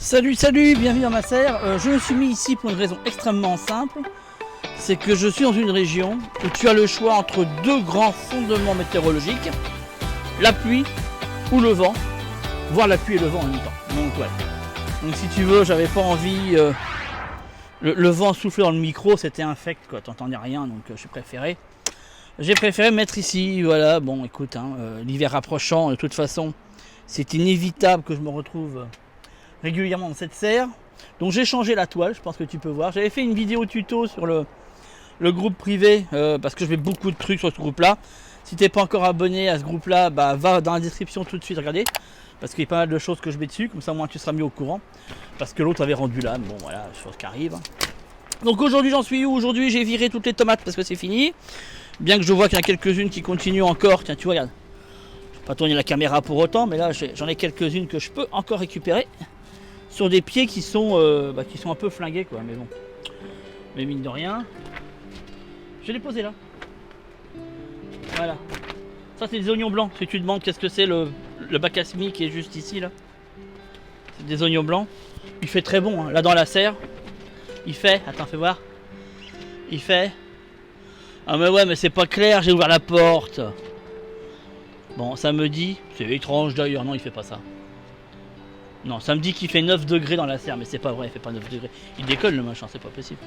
Salut, bienvenue dans ma serre. Je me suis mis ici pour une raison extrêmement simple. C'est que je suis dans une région où tu as le choix entre deux grands fondements météorologiques. La pluie ou le vent. Voire la pluie et le vent en même temps. Donc voilà. Donc si tu veux, j'avais pas envie... le vent souffler dans le micro, c'était infect quoi, t'entendais rien, donc j'ai préféré me mettre ici, voilà. Bon écoute, l'hiver approchant, de toute façon, c'est inévitable que je me retrouve régulièrement dans cette serre. Donc j'ai changé la toile, je pense que tu peux voir. J'avais fait une vidéo tuto sur le groupe privé, parce que je mets beaucoup de trucs sur ce groupe là. Si t'es pas encore abonné à ce groupe là, bah va dans la description tout de suite, regardez. Parce qu'il y a pas mal de choses que je mets dessus, comme ça au moins tu seras mis au courant. Parce que l'autre avait rendu là, bon voilà, chose qui arrive. Donc aujourd'hui j'en suis où? Aujourd'hui j'ai viré toutes les tomates parce que c'est fini. Bien que je vois qu'il y en a quelques-unes qui continuent encore, tiens tu vois, regarde. Je vais pas tourner la caméra pour autant, mais là j'en ai quelques-unes que je peux encore récupérer. Sur des pieds qui sont un peu flingués quoi, mais bon. Mais mine de rien. Je l'ai posé là. Voilà. Ça c'est des oignons blancs, si tu te demandes qu'est-ce que c'est le bac à semis qui est juste ici là. C'est des oignons blancs. Il fait très bon, hein. Là dans la serre. Il fait, attends fais voir. Il fait. Ah mais ouais mais c'est pas clair, j'ai ouvert la porte. Bon ça me dit, c'est étrange d'ailleurs, non il fait pas ça. Non ça me dit qu'il fait 9 degrés dans la serre, mais c'est pas vrai, il fait pas 9 degrés. Il décolle le machin, c'est pas possible.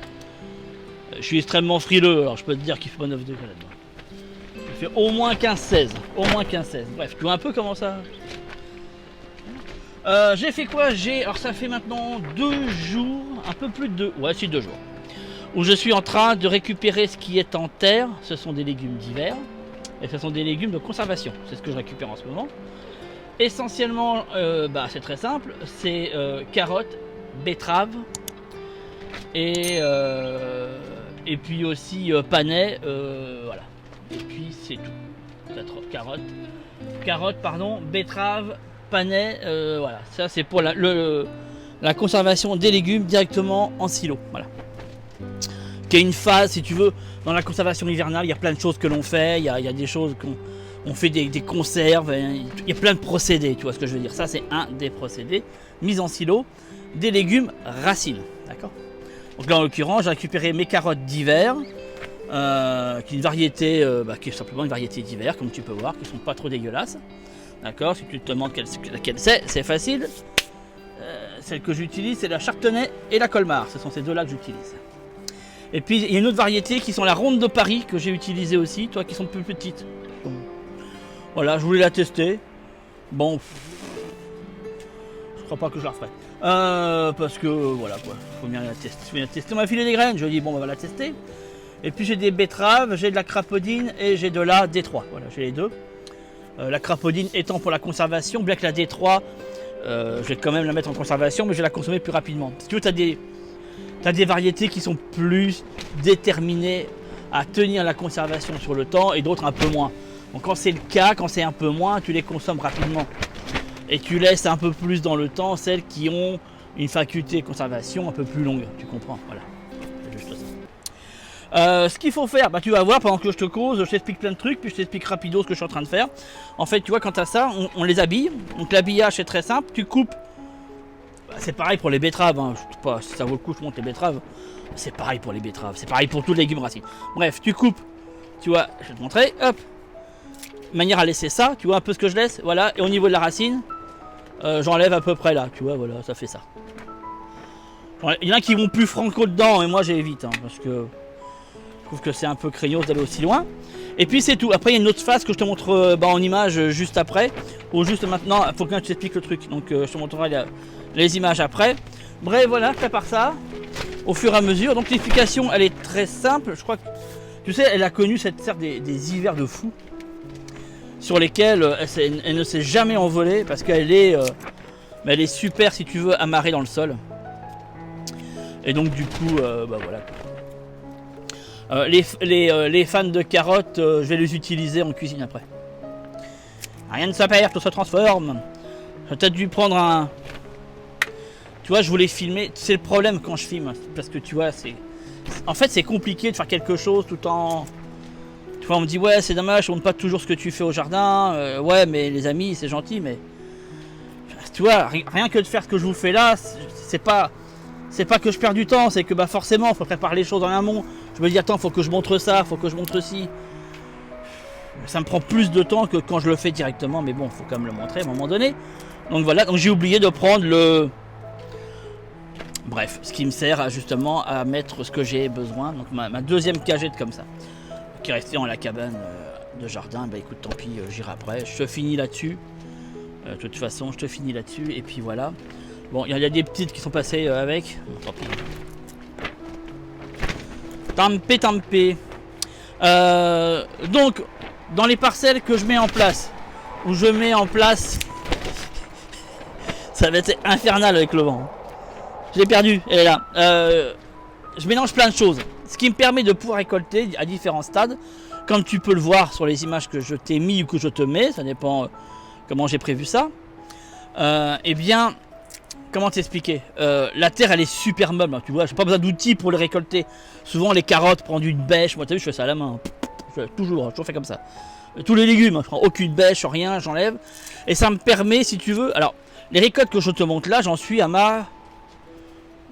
Je suis extrêmement frileux, alors je peux te dire qu'il fait pas 9 degrés là-dedans. Il fait au moins 15-16, au moins 15-16. Bref, tu vois un peu comment ça... j'ai fait quoi? Alors ça fait maintenant 2 jours, un peu plus de 2, ouais c'est 2 jours, où je suis en train de récupérer ce qui est en terre. Ce sont des légumes d'hiver, et ce sont des légumes de conservation, c'est ce que je récupère en ce moment. Essentiellement, c'est très simple, c'est carottes, betteraves, et puis aussi panais, voilà. Et puis c'est tout. Carottes, betteraves, panais, voilà. Ça c'est pour la conservation des légumes directement en silo, voilà. Qui est une phase, si tu veux, dans la conservation hivernale, il y a plein de choses que l'on fait, il y a des choses qu'on fait des conserves, il y a plein de procédés, tu vois ce que je veux dire. Ça c'est un des procédés, mise en silo, des légumes racines, d'accord. Donc là en l'occurrence j'ai récupéré mes carottes d'hiver, qui est une variété, qui est simplement une variété d'hiver comme tu peux voir, qui sont pas trop dégueulasses, d'accord. Si tu te demandes laquelle c'est facile. Celle que j'utilise c'est la Chardonnay et la Colmar, ce sont ces deux là que j'utilise. Et puis il y a une autre variété qui sont la Ronde de Paris que j'ai utilisée aussi, toi qui sont plus petites. Donc, voilà, je voulais la tester. Bon, je crois pas que je la referai. Parce que voilà quoi, faut bien la tester. On m'a filé des graines, je dis bon on va la tester. Et puis j'ai des betteraves, j'ai de la crapaudine et j'ai de la D3. Voilà, j'ai les deux. La crapaudine étant pour la conservation, bien que la D3, je vais quand même la mettre en conservation, mais je vais la consommer plus rapidement. Si tu veux, t'as des variétés qui sont plus déterminées à tenir la conservation sur le temps et d'autres un peu moins. Donc quand c'est le cas, quand c'est un peu moins, tu les consommes rapidement. Et tu laisses un peu plus dans le temps celles qui ont une faculté de conservation un peu plus longue. Tu comprends? Voilà. C'est juste ça. Ce qu'il faut faire, tu vas voir pendant que je te cause, je t'explique plein de trucs, puis je t'explique rapido ce que je suis en train de faire. En fait, tu vois, quand tu as ça, on les habille. Donc l'habillage c'est très simple, tu coupes. C'est pareil pour les betteraves, hein. Je sais pas si ça vaut le coup, je monte les betteraves. C'est pareil pour les betteraves, c'est pareil pour tous les légumes racines. Bref, tu coupes, tu vois, je vais te montrer, hop. De manière à laisser ça, tu vois un peu ce que je laisse, voilà. Et au niveau de la racine, j'enlève à peu près là, tu vois, voilà, ça fait ça. Il y en a qui vont plus franco dedans, et moi j'évite, parce que je trouve que c'est un peu craignos d'aller aussi loin. Et puis c'est tout. Après il y a une autre phase que je te montre en image juste après, ou juste maintenant, il faut que je t'explique le truc. Donc je te montrerai les images après. Bref, voilà, prépare ça au fur et à mesure. Donc l'explication elle est très simple. Je crois que tu sais, elle a connu cette serre des hivers de fou, sur lesquels elle ne s'est jamais envolée parce qu'elle est, elle est super si tu veux amarrée dans le sol. Et donc du coup, voilà. Les fans de carottes, je vais les utiliser en cuisine après. Rien ne se perd, tout se transforme. J'ai peut-être dû prendre un... Tu vois, je voulais filmer. C'est le problème quand je filme, parce que tu vois, en fait c'est compliqué de faire quelque chose tout en... Tu vois, on me dit ouais c'est dommage, on ne montre pas toujours ce que tu fais au jardin. Ouais mais les amis c'est gentil, mais tu vois, rien que de faire ce que je vous fais là, c'est pas que je perds du temps, c'est que bah forcément, il faut préparer les choses en amont. Je me dis, attends, faut que je montre ça, faut que je montre ci. Ça me prend plus de temps que quand je le fais directement, mais bon, il faut quand même le montrer à un moment donné. Donc voilà, donc j'ai oublié de prendre le... Bref, ce qui me sert justement à mettre ce que j'ai besoin. Donc ma deuxième cagette comme ça, qui est restée dans la cabane de jardin. Bah écoute, tant pis, j'irai après. Je te finis là-dessus. De toute façon, je te finis là-dessus. Et puis voilà. Bon, il y a des petites qui sont passées avec. Bon, tant pis. Tampé. Donc, dans les parcelles que je mets en place, ça va être infernal avec le vent. Je l'ai perdu, elle est là. Je mélange plein de choses. Ce qui me permet de pouvoir récolter à différents stades. Comme tu peux le voir sur les images que je t'ai mis ou que je te mets, ça dépend comment j'ai prévu ça. Eh bien, comment t'expliquer, la terre elle est super molle, hein, tu vois, j'ai pas besoin d'outils pour les récolter. Souvent les carottes, prendre une bêche, moi tu as vu je fais ça à la main, toujours fait comme ça. Tous les légumes, je prends aucune bêche, rien, j'enlève. Et ça me permet, si tu veux, alors les récoltes que je te montre là, j'en suis à ma...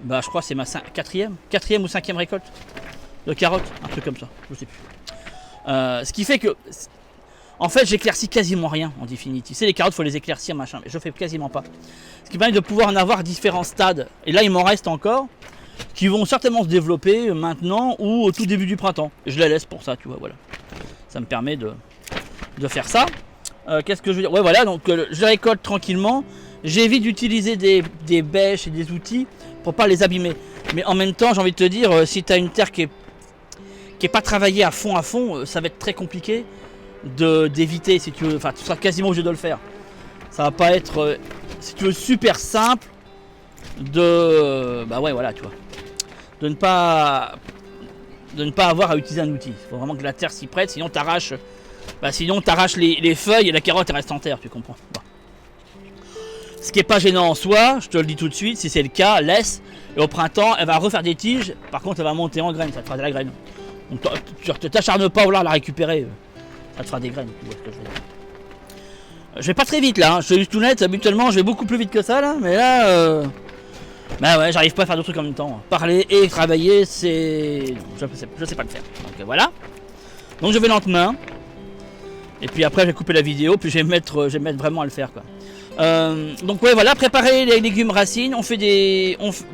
Bah je crois que c'est ma quatrième ou cinquième récolte de carottes, un truc comme ça, je sais plus. Ce qui fait que... En fait, j'éclaircis quasiment rien en définitive. Tu sais, les carottes, il faut les éclaircir, machin, mais je fais quasiment pas. Ce qui permet de pouvoir en avoir différents stades. Et là, il m'en reste encore qui vont certainement se développer maintenant ou au tout début du printemps. Et je les laisse pour ça, tu vois, voilà. Ça me permet de faire ça. Qu'est-ce que je veux dire? Ouais, voilà, donc je récolte tranquillement. J'évite d'utiliser des bêches et des outils pour pas les abîmer. Mais en même temps, j'ai envie de te dire, si tu as une terre qui est pas travaillée à fond, ça va être très compliqué d'éviter, si tu veux, enfin tu seras quasiment obligé de le faire. Ça va pas être, si tu veux, super simple bah ouais voilà, tu vois, de ne pas avoir à utiliser un outil. Il faut vraiment que la terre s'y prête, sinon t'arraches les feuilles et la carotte elle reste en terre, tu comprends. Bon. Ce qui est pas gênant en soi, je te le dis tout de suite, si c'est le cas, laisse, et au printemps elle va refaire des tiges, par contre elle va monter en graines, ça te fera de la graine. Donc tu t'acharnes pas à vouloir la récupérer. Ça te fera des graines, tu vois ce que je veux dire. Je vais pas très vite là, hein. Je suis juste tout net, habituellement je vais beaucoup plus vite que ça là, mais là, bah ouais, j'arrive pas à faire deux trucs en même temps. Parler et travailler, c'est... Je sais pas le faire. Donc voilà. Donc je vais lentement. Et puis après je vais couper la vidéo, puis je vais mettre vraiment à le faire quoi. Donc ouais voilà, préparer les légumes racines,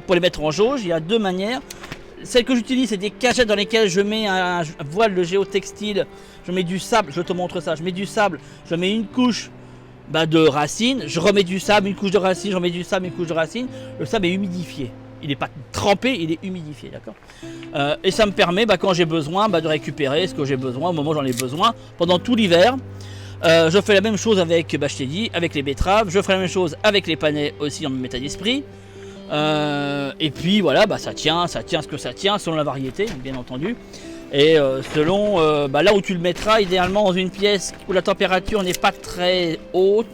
pour les mettre en jauge, il y a deux manières. Celle que j'utilise, c'est des cagettes dans lesquelles je mets un voile de géotextile. Je mets du sable, je te montre ça. Je mets du sable, je mets une couche de racines. Je remets du sable, une couche de racines, je remets du sable, une couche de racines. Le sable est humidifié. Il n'est pas trempé, il est humidifié, d'accord. Et ça me permet, quand j'ai besoin, de récupérer ce que j'ai besoin au moment où j'en ai besoin pendant tout l'hiver. Je fais la même chose avec, je t'ai dit, avec les betteraves. Je ferai la même chose avec les panais aussi en même état d'esprit. Et puis voilà, ça tient ce que ça tient selon la variété, bien entendu. Et selon là où tu le mettras, idéalement dans une pièce où la température n'est pas très haute.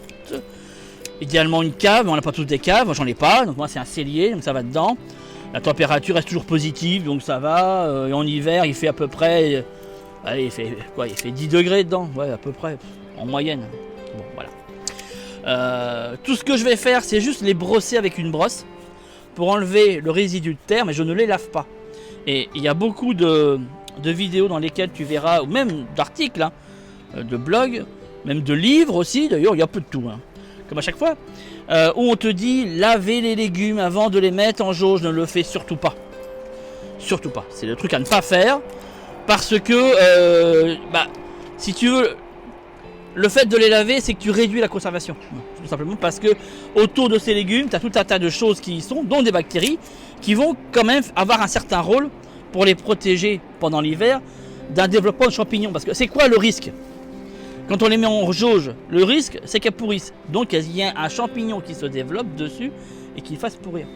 Idéalement une cave, on n'a pas tous des caves, moi j'en ai pas, donc moi c'est un cellier, donc ça va dedans. La température reste toujours positive, donc ça va. Et en hiver, il fait à peu près, allez, il fait 10 degrés dedans, ouais à peu près, en moyenne. Bon voilà. Tout ce que je vais faire, c'est juste les brosser avec une brosse pour enlever le résidu de terre, mais je ne les lave pas. Et il y a beaucoup de vidéos dans lesquelles tu verras, ou même d'articles, hein, de blogs, même de livres aussi, d'ailleurs il y a peu de tout, hein, comme à chaque fois, où on te dit laver les légumes avant de les mettre en jauge. Ne le fais surtout pas. Surtout pas. C'est le truc à ne pas faire, parce que, si tu veux... Le fait de les laver, c'est que tu réduis la conservation. Tout simplement parce que autour de ces légumes, tu as tout un tas de choses qui y sont, dont des bactéries, qui vont quand même avoir un certain rôle pour les protéger pendant l'hiver d'un développement de champignons. Parce que c'est quoi le risque? Quand on les met en jauge, le risque, c'est qu'elles pourrissent. Donc il y a un champignon qui se développe dessus et qui fasse pourrir.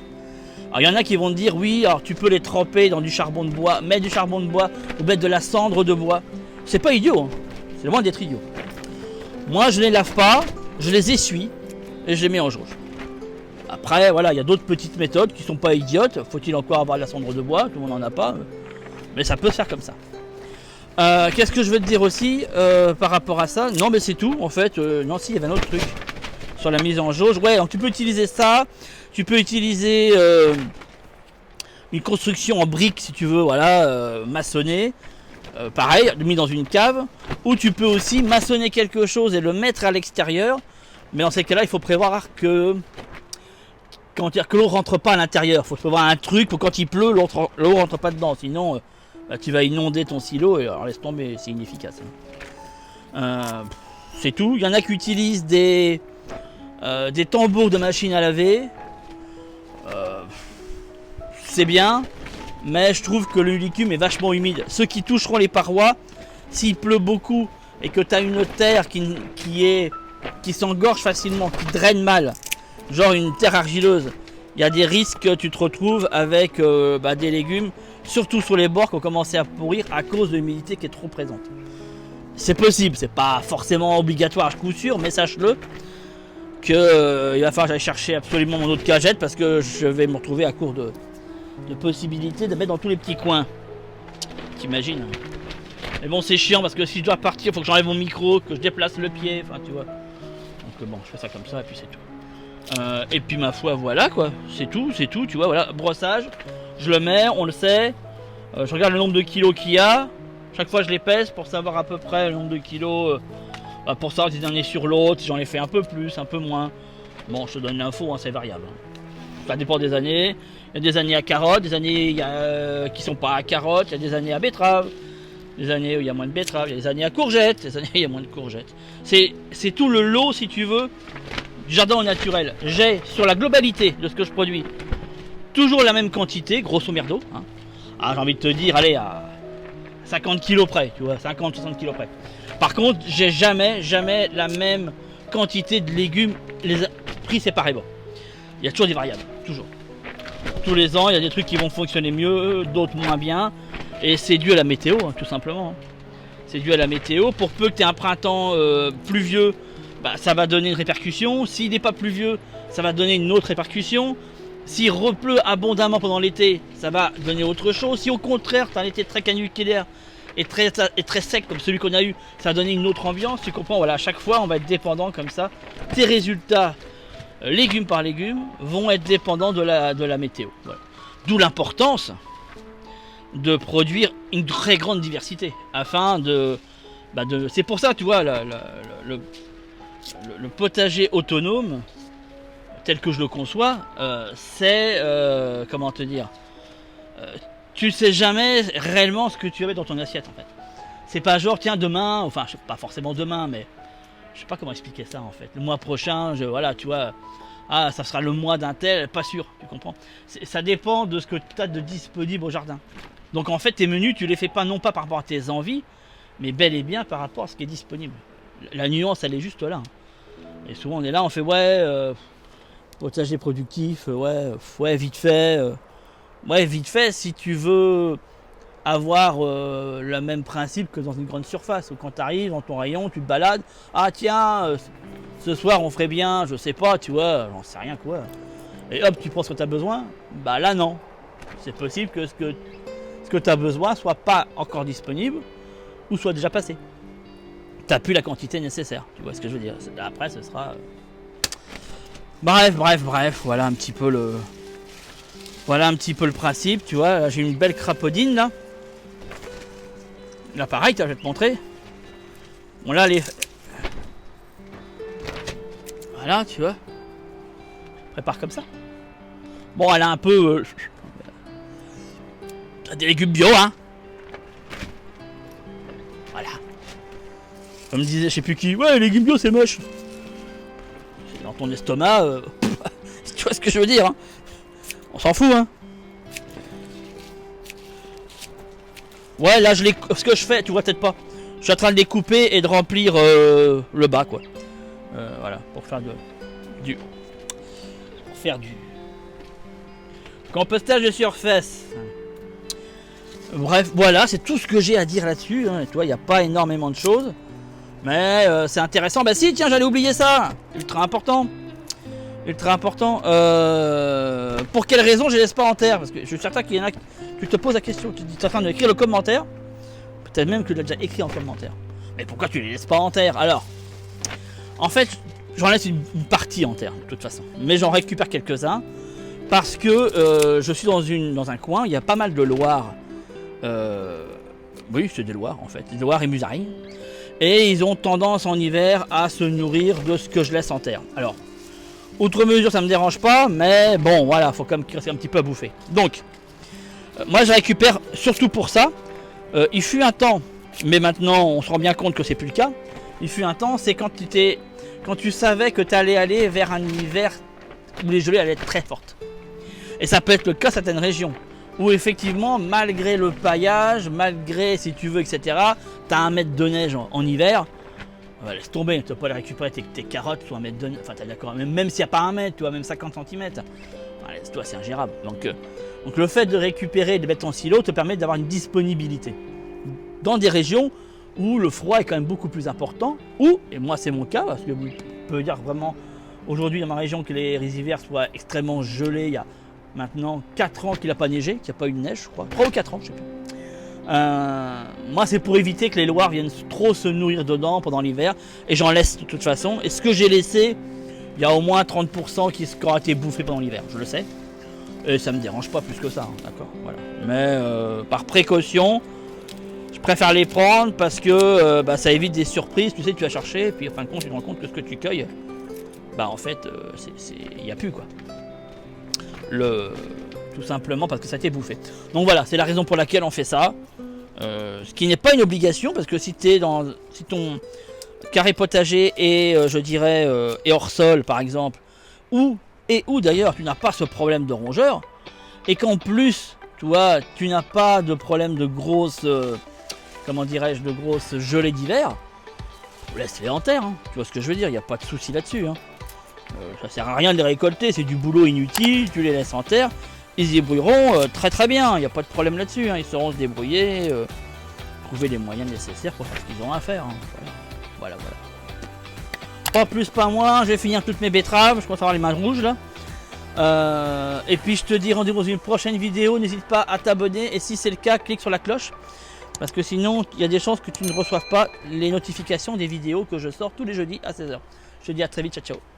Alors il y en a qui vont te dire, oui, alors tu peux les tremper dans du charbon de bois, mettre du charbon de bois ou mettre de la cendre de bois. C'est pas idiot, hein. C'est loin d'être idiot. Moi, je ne les lave pas, je les essuie et je les mets en jauge. Après, voilà, il y a d'autres petites méthodes qui ne sont pas idiotes. Faut-il encore avoir de la cendre de bois? Tout le monde n'en a pas. Mais ça peut se faire comme ça. Qu'est-ce que je veux te dire aussi par rapport à ça? Non, mais c'est tout, en fait. Non, si, il y avait un autre truc. sur la mise en jauge. Ouais, donc tu peux utiliser ça. Tu peux utiliser une construction en briques si tu veux, voilà, maçonnée. Pareil, mis dans une cave. Ou tu peux aussi maçonner quelque chose et le mettre à l'extérieur. Mais dans ces cas-là, il faut prévoir que l'eau rentre pas à l'intérieur. Il faut prévoir un truc pour quand il pleut, l'eau rentre pas dedans. Sinon, tu vas inonder ton silo et alors laisse tomber, c'est inefficace. C'est tout. Il y en a qui utilisent des tambours de machine à laver. C'est bien, mais je trouve que le liquide est vachement humide. Ceux qui toucheront les parois, s'il pleut beaucoup et que tu as une terre qui s'engorge facilement, qui draine mal, genre une terre argileuse, il y a des risques que tu te retrouves avec des légumes, surtout sur les bords, qui ont commencé à pourrir à cause de l'humidité qui est trop présente. C'est possible, c'est pas forcément obligatoire à coup sûr, mais sache-le qu'il va falloir que j'aille chercher absolument mon autre cagette parce que je vais me retrouver à court de possibilités de mettre dans tous les petits coins. T'imagines? Mais bon, c'est chiant parce que si je dois partir, il faut que j'enlève mon micro, que je déplace le pied, enfin tu vois. Donc bon, je fais ça comme ça et puis c'est tout. Et puis ma foi, voilà quoi, c'est tout, tu vois, voilà, brossage, je le mets, on le sait, je regarde le nombre de kilos qu'il y a, chaque fois je les pèse pour savoir à peu près le nombre de kilos, pour savoir si j'en ai sur l'autre, si j'en ai fait un peu plus, un peu moins. Bon, je te donne l'info, hein, c'est variable. Ça dépend des années, il y a des années à carottes, des années qui sont pas à carottes, il y a des années à betterave, des années où il y a moins de betteraves, il y a des années à courgettes, des années où il y a moins de courgettes. C'est tout le lot, si tu veux, du jardin au naturel. J'ai, sur la globalité de ce que je produis, toujours la même quantité, grosso merdo. Hein. Ah, j'ai envie de te dire, allez, à 50 kilos près, tu vois, 50-60 kilos près. Par contre, j'ai jamais la même quantité de légumes pris séparément. Il y a toujours des variables, toujours. Tous les ans, il y a des trucs qui vont fonctionner mieux, d'autres moins bien. Et c'est dû à la météo, hein, tout simplement. C'est dû à la météo. Pour peu que tu aies un printemps pluvieux, ça va donner une répercussion. S'il n'est pas pluvieux, ça va donner une autre répercussion. S'il repleut abondamment pendant l'été, ça va donner autre chose. Si au contraire, tu as un été très caniculaire et très sec comme celui qu'on a eu, ça va donner une autre ambiance. Tu comprends, voilà, à chaque fois, on va être dépendant comme ça. Tes résultats, légume par légume, vont être dépendants de la météo. Voilà. D'où l'importance de produire une très grande diversité afin c'est pour ça, tu vois, le potager autonome tel que je le conçois, c'est comment te dire, tu sais jamais réellement ce que tu as dans ton assiette en fait. C'est pas genre tiens demain, enfin pas forcément demain, mais je sais pas comment expliquer ça en fait. Le mois prochain, voilà, tu vois, ça sera le mois d'un tel, pas sûr, tu comprends. Ça dépend de ce que tu as de disponible au jardin. Donc en fait tes menus tu les fais pas non pas par rapport à tes envies, mais bel et bien par rapport à ce qui est disponible. La nuance elle est juste là. Et souvent on est là, on fait potager productif, vite fait. Vite fait si tu veux avoir le même principe que dans une grande surface. Où quand tu arrives dans ton rayon, tu te balades, ah tiens, ce soir on ferait bien, je sais pas, tu vois, j'en sais rien quoi. Et hop, tu prends ce que tu as besoin, là non. C'est possible que ce que tu as besoin soit pas encore disponible ou soit déjà passé. Tu n'as plus la quantité nécessaire, tu vois ce que je veux dire. Après ce sera... Bref, voilà un petit peu le principe, tu vois. Là, j'ai une belle crapaudine là. Là pareil, je vais te montrer. Bon là les... Voilà, tu vois. Je prépare comme ça. Bon, elle a un peu... des légumes bio, hein. Voilà. Comme disait je sais plus qui, ouais, les légumes bio c'est moche. C'est dans ton estomac, tu vois ce que je veux dire, hein. On s'en fout, hein. Ouais, là, ce que je fais, tu vois peut-être pas. Je suis en train de les couper et de remplir le bas, quoi. Voilà, pour faire du compostage de surface. Bref, voilà, c'est tout ce que j'ai à dire là-dessus. Hein. Et toi, il n'y a pas énormément de choses. Mais c'est intéressant. Bah si, tiens, j'allais oublier ça. Ultra important. Pour quelle raison je les laisse pas en terre? Parce que je suis certain qu'il y en a qui... Tu te poses la question, tu es en train d'écrire le commentaire. Peut-être même que tu l'as déjà écrit en commentaire. Mais pourquoi tu les laisses pas en terre? Alors, en fait, j'en laisse une partie en terre de toute façon. Mais j'en récupère quelques-uns parce que je suis dans un coin, il y a pas mal de loirs. Oui, c'est des loirs en fait, des loirs et musaraignes. Et ils ont tendance en hiver à se nourrir de ce que je laisse en terre. Alors, outre mesure, ça me dérange pas, mais bon, voilà, faut quand même qu'il reste un petit peu à bouffer. Donc, moi je récupère surtout pour ça. Il fut un temps, mais maintenant on se rend bien compte que c'est plus le cas. Il fut un temps, c'est quand tu savais que tu allais aller vers un hiver où les gelées allaient être très fortes. Et ça peut être le cas dans certaines régions, où effectivement, malgré le paillage, malgré si tu veux, etc., tu as 1 mètre de neige en hiver, laisse tomber, tu ne vas pas aller récupérer tes carottes sous 1 mètre de neige, enfin t'es d'accord, même s'il n'y a pas 1 mètre, tu vois, même 50 cm, toi c'est ingérable. Donc le fait de récupérer et de mettre en silo te permet d'avoir une disponibilité. Dans des régions où le froid est quand même beaucoup plus important, ou, et moi c'est mon cas, parce que vous pouvez dire vraiment aujourd'hui dans ma région que les hivers soient extrêmement gelés, il y a maintenant 4 ans qu'il n'a pas neigé, qu'il n'y a pas eu de neige, je crois, 3 ou 4 ans, je sais plus. Moi c'est pour éviter que les loirs viennent trop se nourrir dedans pendant l'hiver, et j'en laisse de toute façon, et ce que j'ai laissé, il y a au moins 30% qui aura été bouffé pendant l'hiver, je le sais, et ça me dérange pas plus que ça, hein, d'accord, voilà. Mais par précaution, je préfère les prendre parce que ça évite des surprises, tu sais, tu vas chercher, et puis en fin de compte tu te rends compte que ce que tu cueilles, en fait, il n'y a plus quoi. Tout simplement parce que ça a été bouffé. Donc voilà, c'est la raison pour laquelle on fait ça. Ce qui n'est pas une obligation, parce que si ton carré potager est, je dirais, est hors sol par exemple, ou d'ailleurs tu n'as pas ce problème de rongeur, et qu'en plus, tu n'as pas de problème de grosses, comment dirais-je, de grosses gelées d'hiver, laisse-les en terre, hein. Tu vois ce que je veux dire, il n'y a pas de souci là-dessus, hein. Ça sert à rien de les récolter, c'est du boulot inutile, tu les laisses en terre, ils se débrouilleront très très bien, il n'y a pas de problème là-dessus, hein. Ils sauront se débrouiller, trouver les moyens nécessaires pour faire ce qu'ils ont à faire, hein. Voilà. Pas plus pas moins, je vais finir toutes mes betteraves, je commence à avoir les mains rouges là. Et puis je te dis rendez-vous dans une prochaine vidéo, n'hésite pas à t'abonner, et si c'est le cas, clique sur la cloche, parce que sinon il y a des chances que tu ne reçoives pas les notifications des vidéos que je sors tous les jeudis à 16h. Je te dis à très vite, ciao ciao.